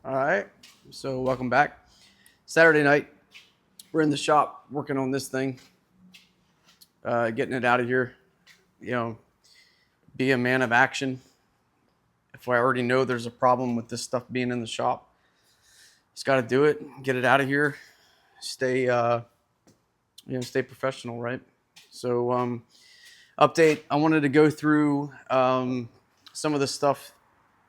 All right, so welcome back. Saturday night, we're in the shop working on this thing, getting it out of here. You know, be a man of action. If I already know there's a problem with this stuff being in the shop, just got to do it, get it out of here, stay, stay professional, right? So, update. I wanted to go through some of the stuff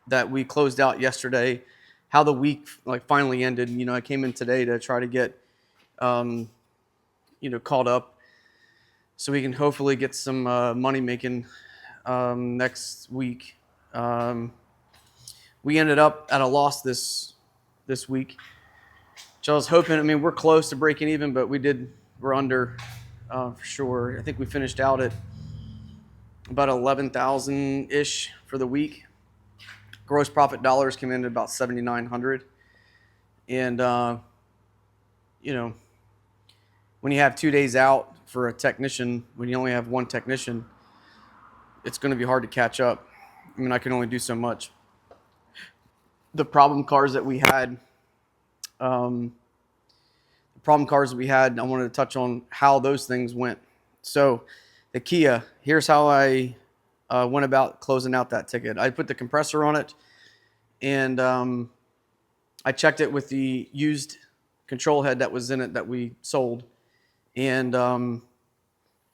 that we closed out yesterday, how the week finally ended. I came in today to try to get um, caught up so we can hopefully get some money making next week. Um, we ended up at a loss this week, which I was hoping. I mean, we're close to breaking even, but we're under for sure. I think we finished out at about 11,000 ish for the week. Gross profit dollars came in at about 7,900, and when you have 2 days out for a technician, when you only have one technician, it's going to be hard to catch up. I mean, I can only do so much. The problem cars that we had, I wanted to touch on how those things went. So the Kia, here's how I went about closing out that ticket. I put the compressor on it, and I checked it with the used control head that was in it that we sold. And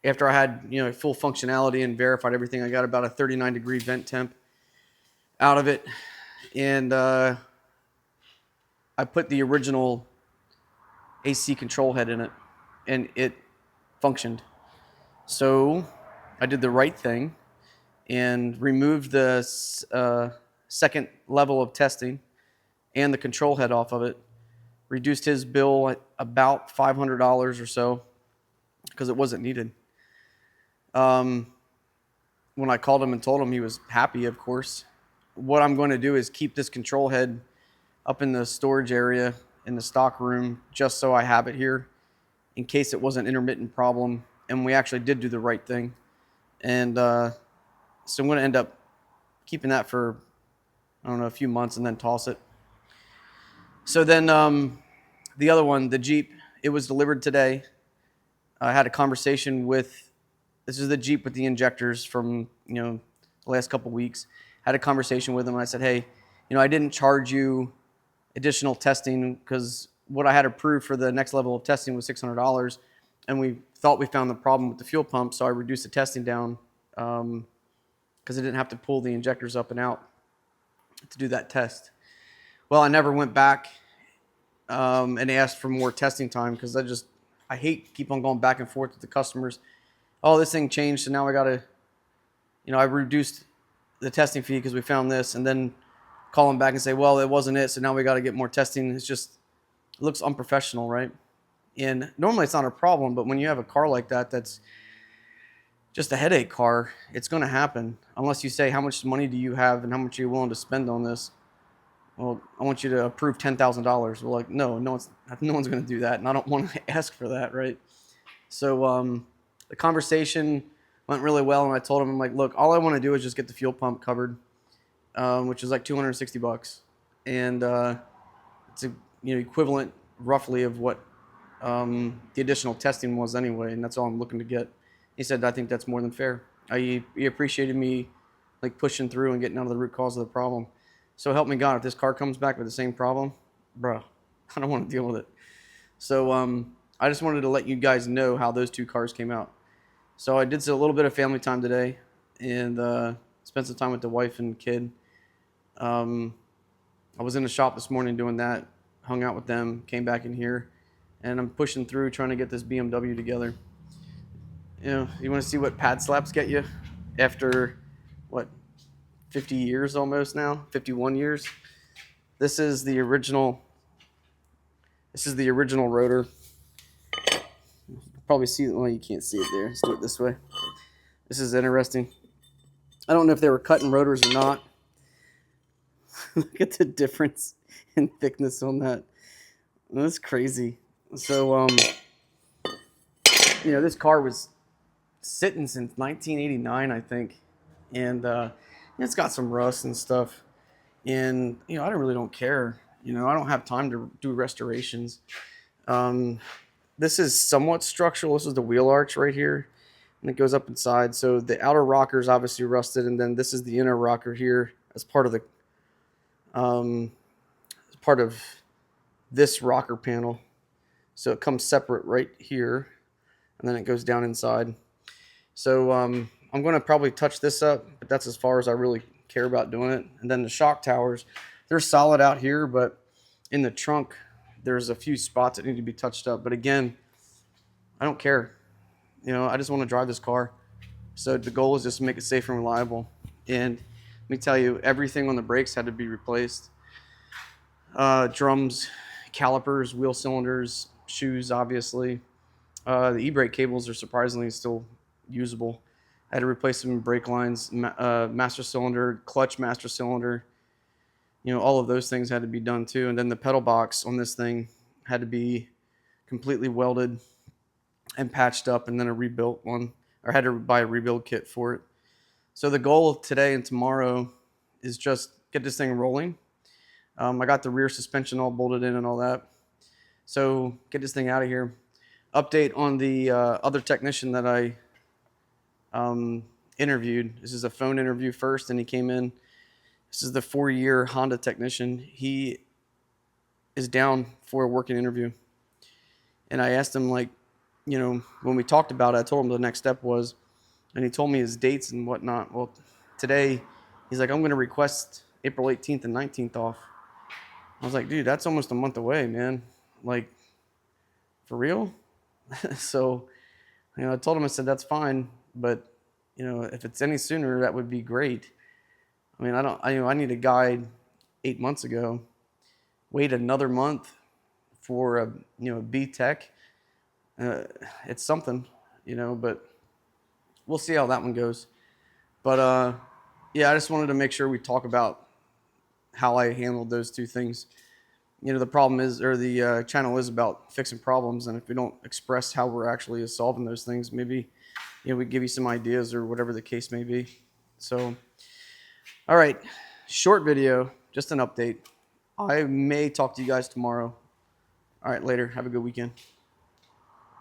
after I had full functionality and verified everything, I got about a 39-degree vent temp out of it, and I put the original AC control head in it, and it functioned. So I did the right thing and removed the second level of testing and the control head off of it. Reduced his bill at about $500 or so because it wasn't needed. When I called him and told him, he was happy, of course. What I'm going to do is keep this control head up in the storage area in the stock room just so I have it here in case it was an intermittent problem and we actually did do the right thing. And so I'm going to end up keeping that for, a few months and then toss it. So then the other one, the Jeep, it was delivered today. I had a conversation with, this is the Jeep with the injectors from, the last couple weeks. Had a conversation with him and I said, hey, I didn't charge you additional testing because what I had approved for the next level of testing was $600, and we thought we found the problem with the fuel pump, so I reduced the testing down because I didn't have to pull the injectors up and out to do that test. Well, I never went back and asked for more testing time because I hate keep on going back and forth with the customers. Oh, this thing changed, so now I got to, I reduced the testing fee because we found this, and then call them back and say, well, it wasn't it, so now we got to get more testing. It looks unprofessional, right? And normally it's not a problem, but when you have a car like that that's just a headache car, it's going to happen unless you say, how much money do you have and how much are you willing to spend on this? Well, I want you to approve $10,000. Well, no one's going to do that, and I don't want to ask for that, right? So the conversation went really well, and I told him, I'm like, look, all I want to do is just get the fuel pump covered, which is like $260, and it's equivalent roughly of what the additional testing was anyway, and that's all I'm looking to get. He said, I think that's more than fair. He appreciated me pushing through and getting out of the root cause of the problem. So help me God, if this car comes back with the same problem, bro, I don't want to deal with it. So I just wanted to let you guys know how those two cars came out. So I did a little bit of family time today and spent some time with the wife and kid. I was in the shop this morning doing that, hung out with them, came back in here, and I'm pushing through trying to get this BMW together. You want to see what pad slaps get you after, 50 years almost now, 51 years? This is the original rotor. Probably see it. Well, you can't see it there. Let's do it this way. This is interesting. I don't know if they were cutting rotors or not. Look at the difference in thickness on that. That's crazy. So, this car was sitting since 1989, I think, and it's got some rust and stuff. And I really don't care. You know, I don't have time to do restorations. This is somewhat structural. This is the wheel arch right here, and it goes up inside. So the outer rocker is obviously rusted, and then this is the inner rocker here as part of the as part of this rocker panel. So it comes separate right here, and then it goes down inside. So I'm going to probably touch this up, but that's as far as I really care about doing it. And then the shock towers, they're solid out here, but in the trunk, there's a few spots that need to be touched up. But again, I don't care. You know, I just want to drive this car. So the goal is just to make it safe and reliable. And let me tell you, everything on the brakes had to be replaced. Drums, calipers, wheel cylinders, shoes, obviously. The e-brake cables are surprisingly still usable. I had to replace some brake lines, master cylinder, clutch master cylinder. You know, all of those things had to be done too. And then the pedal box on this thing had to be completely welded and patched up, and then a rebuilt one, or I had to buy a rebuild kit for it. So the goal today and tomorrow is just get this thing rolling. I got the rear suspension all bolted in and all that. So get this thing out of here. Update on the other technician that I interviewed. This is a phone interview first, and he came in. This is the 4-year Honda technician. He is down for a working interview. And I asked him, like, you know, when we talked about it, I told him the next step was, and he told me his dates and whatnot. Well, today, he's like, I'm going to request April 18th and 19th off. I was like, dude, that's almost a month away, man. Like, for real? So, you know, I told him, I said, that's fine, but, you know, if it's any sooner, that would be great. I mean, I need a guide 8 months ago. Wait another month for a, you know, B Tech. It's something, you know, but we'll see how that one goes. But yeah, I just wanted to make sure we talk about how I handled those two things. You know, the problem is, or the channel is about fixing problems, and if we don't express how we're actually solving those things, maybe, you know, we give you some ideas or whatever the case may be. So, all right, short video, just an update. I may talk to you guys tomorrow. All right, later. Have a good weekend.